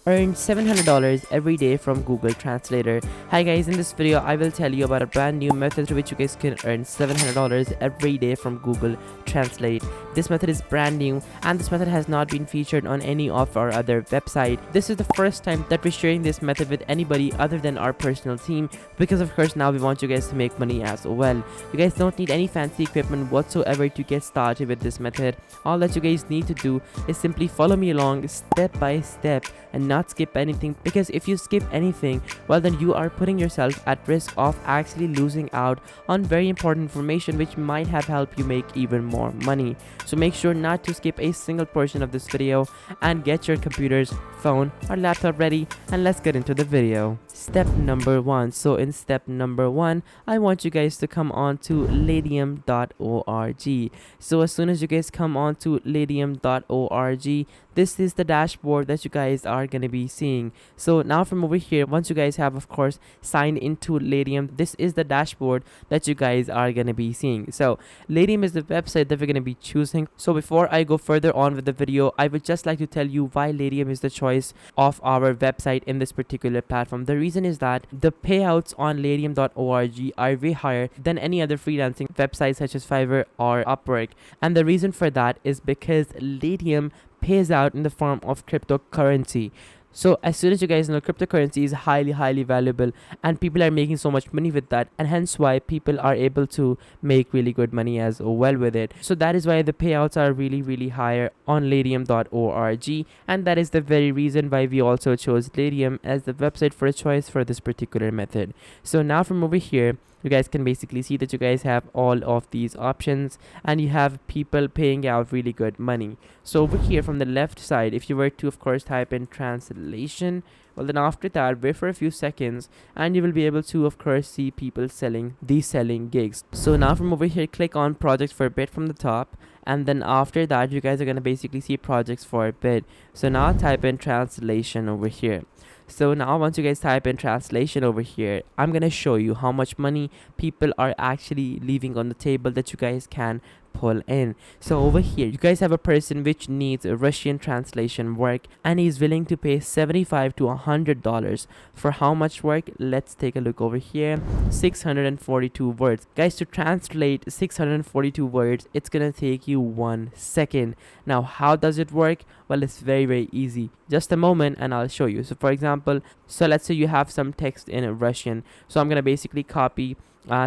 Earn $700 every day from Google Translator. Hi guys, in this video I will tell you about a brand new method through which you guys can earn $700 every day from Google Translate. This method is brand new and this method has not been featured on any of our other website. This is the first time that we're sharing this method with anybody other than our personal team, because of course now we want you guys to make money as well. You guys don't need any fancy equipment whatsoever to get started with this method. All that you guys need to do is simply follow me along step by step and not skip anything, because if you skip anything, well then you are putting yourself at risk of actually losing out on very important information which might have helped you make even more money. So make sure not to skip a single portion of this video and get your computers, phone or laptop ready, and let's get into the video. Step number 1. So in step number 1, I want you guys to come on to ladium.org. So as soon as you guys come on to ladium.org, this is the dashboard that you guys are going to be seeing. So now from over here, once you guys have of course signed into Ladium, this is the dashboard that you guys are going to be seeing. So Ladium is the website that we're going to be choosing. So before I go further on with the video, I would just like to tell you why Ladium is the choice of our website in this particular platform. The reason is that the payouts on ladium.org are way higher than any other freelancing website such as Fiverr or Upwork. And the reason for that is because Ladium pays out in the form of cryptocurrency. So as soon as you guys know, cryptocurrency is highly valuable and people are making so much money with that, and hence why people are able to make really good money as well with it. So that is why the payouts are really higher on ladium.org, and that is the very reason why we also chose Ladium as the website for a choice for this particular method. So now from over here, you guys can basically see that you guys have all of these options and you have people paying out really good money. So over here from the left side, if you were to of course type in translation, well then after that wait for a few seconds and you will be able to of course see people selling gigs. So now from over here, click on projects for a bit from the top, and then after that you guys are going to basically see projects for a bit. So now type in translation over here. So now once you guys type in translation over here, I'm gonna show you how much money people are actually leaving on the table that you guys can pull in. So over here you guys have a person which needs a Russian translation work and he's willing to pay $75 to $100 for how much work? Let's take a look over here. 642 words. Guys, to translate 642 words, it's gonna take you 1 second. Now how does it work? Well, it's very easy. Just a moment and I'll show you. So for example, so let's say you have some text in Russian. So I'm gonna basically copy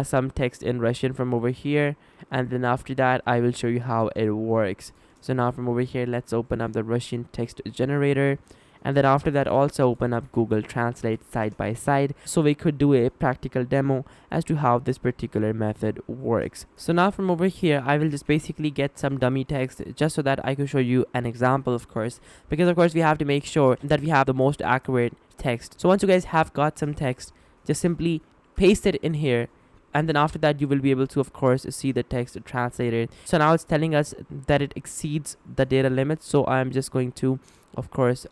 some text in Russian from over here, and then after that I will show you how it works. So now from over here, let's open up the Russian text generator, and then after that also open up Google Translate side by side so we could do a practical demo as to how this particular method works. So now from over here, I will just basically get some dummy text just so that I could show you an example, of course, because of course we have to make sure that we have the most accurate text. So once you guys have got some text, just simply paste it in here, and then after that you will be able to of course see the text translated. So now it's telling us that it exceeds the data limit, so I'm just going to of course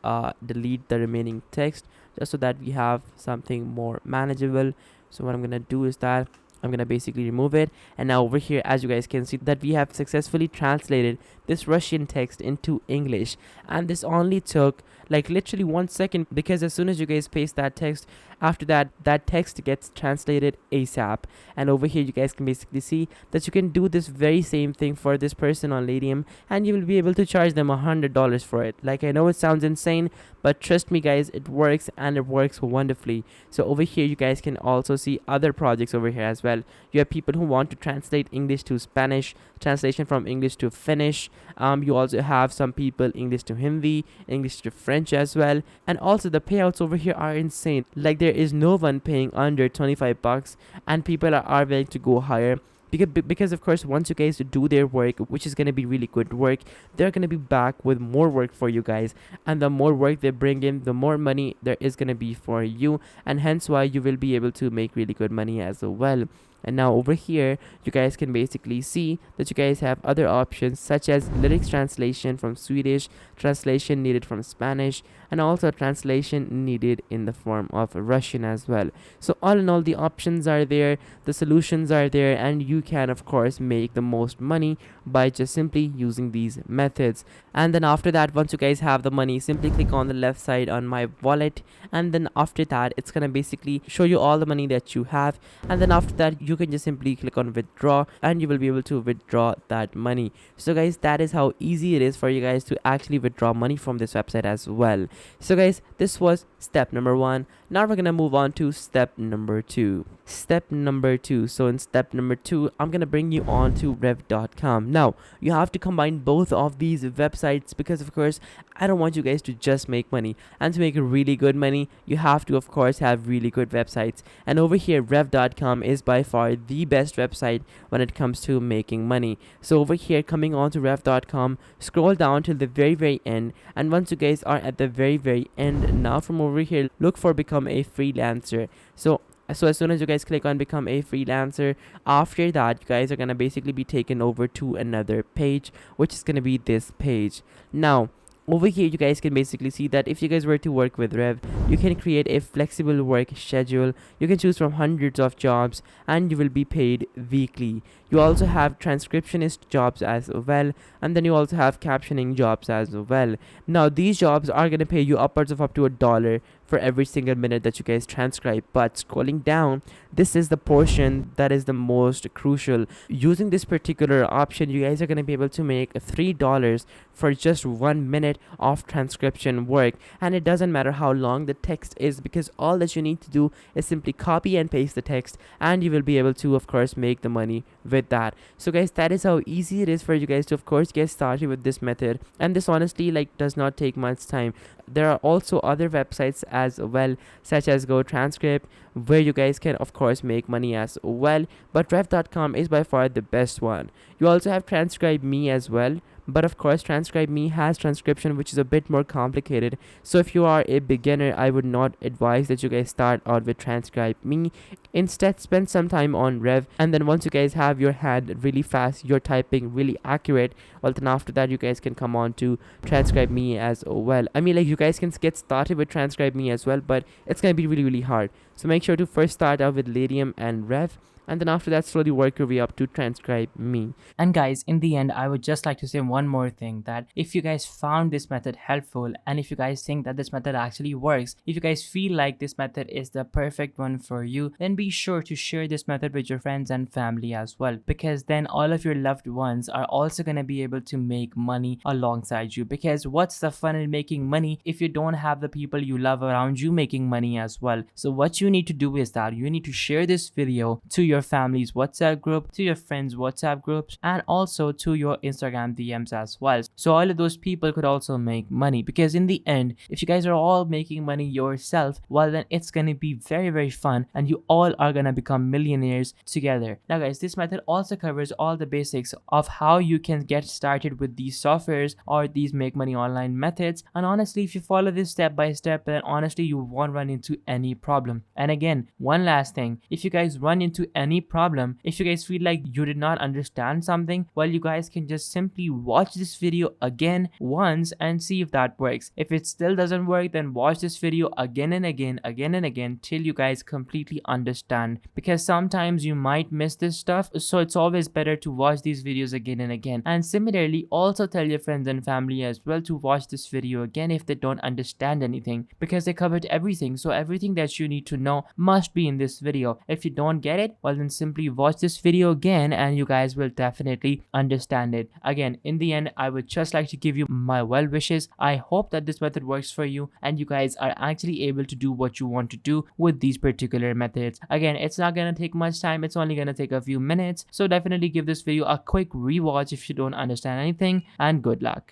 delete the remaining text just so that we have something more manageable. So what I'm gonna do is that I'm gonna basically remove it, and now over here as you guys can see that we have successfully translated this Russian text into English, and this only took like literally 1 second, because as soon as you guys paste that text, after that text gets translated ASAP. And over here you guys can basically see that you can do this very same thing for this person on Ladium, and you will be able to charge them $100 for it. Like, I know it sounds insane, but trust me guys, it works, and it works wonderfully. So over here you guys can also see other projects over here as well. You have people who want to translate English to Spanish, translation from English to Finnish. You also have some people English to Hindi, English to French as well. And also the payouts over here are insane. Like, there is no one paying under 25 bucks, and people are willing to go higher. Because of course once you guys do their work, which is going to be really good work, they're going to be back with more work for you guys, and the more work they bring in, the more money there is going to be for you, and hence why you will be able to make really good money as well. And now over here you guys can basically see that you guys have other options such as lyrics translation from Swedish, translation needed from Spanish, and also translation needed in the form of Russian as well. So all in all, the options are there, the solutions are there, and you can of course make the most money by just simply using these methods. And then after that, once you guys have the money, simply click on the left side on my wallet, and then after that it's gonna basically show you all the money that you have. And then after that you can just simply click on withdraw, and you will be able to withdraw that money. So guys, that is how easy it is for you guys to actually withdraw money from this website as well. So guys, this was step number 1. Now we're gonna move on to step number 2. So in step number 2, I'm gonna bring you on to rev.com. Now you have to combine both of these websites, because of course I don't want you guys to just make money, and to make really good money you have to of course have really good websites. And over here, rev.com is by far the best website when it comes to making money. So over here, coming on to rev.com, scroll down till the very end, and once you guys are at the very end, now from over here look for become a freelancer. So as soon as you guys click on become a freelancer, after that you guys are gonna basically be taken over to another page, which is gonna be this page. Now over here you guys can basically see that if you guys were to work with Rev, you can create a flexible work schedule. You can choose from hundreds of jobs, and you will be paid weekly. You also have transcriptionist jobs as well, and then you also have captioning jobs as well. Now these jobs are gonna pay you upwards of up to $1 for every single minute that you guys transcribe. But scrolling down, this is the portion that is the most crucial. Using this particular option, you guys are gonna be able to make $3 for just 1 minute of transcription work. And it doesn't matter how long the text is, because all that you need to do is simply copy and paste the text, and you will be able to of course make the money with that. So guys, that is how easy it is for you guys to of course get started with this method. And this honestly does not take much time. There are also other websites as well, such as Go Transcript, where you guys can of course make money as well, but rev.com is by far the best one. You also have Transcribe Me as well, but of course Transcribe Me has transcription, which is a bit more complicated. So if you are a beginner, I would not advise that you guys start out with Transcribe Me. Instead, spend some time on Rev, and then once you guys have your hand really fast, your typing really accurate, well then after that you guys can come on to Transcribe Me as well. I mean, you guys can get started with Transcribe Me as well, but it's gonna be really hard. So make sure to first start out with Ladium and Rev, and then after that slowly work your way up to Transcribe Me. And guys, in the end, I would just like to say one more thing, that if you guys found this method helpful, and if you guys think that this method actually works, if you guys feel like this method is the perfect one for you, then be sure to share this method with your friends and family as well, because then all of your loved ones are also going to be able to make money alongside you. Because what's the fun in making money if you don't have the people you love around you making money as well? So what you need to do is that you need to share this video to your family's WhatsApp group, to your friends' WhatsApp groups, and also to your Instagram DMs as well. So all of those people could also make money, because in the end, if you guys are all making money yourself, well then it's gonna be very fun, and you all are gonna become millionaires together. Now guys, this method also covers all the basics of how you can get started with these softwares or these make money online methods. And honestly, if you follow this step by step, then honestly you won't run into any problem. And again, one last thing, if you guys run into any problem, if you guys feel like you did not understand something, well you guys can just simply watch this video again once and see if that works. If it still doesn't work, then watch this video again and again till you guys completely understand, because sometimes you might miss this stuff. So it's always better to watch these videos again and again. And similarly, also tell your friends and family as well to watch this video again if they don't understand anything, because they covered everything. So everything that you need to know must be in this video. If you don't get it, well then simply watch this video again and you guys will definitely understand it. Again, in the end, I would just like to give you my well wishes. I hope that this method works for you and you guys are actually able to do what you want to do with these particular methods. Again, it's not gonna take much time, it's only gonna take a few minutes. So definitely give this video a quick rewatch if you don't understand anything, and good luck.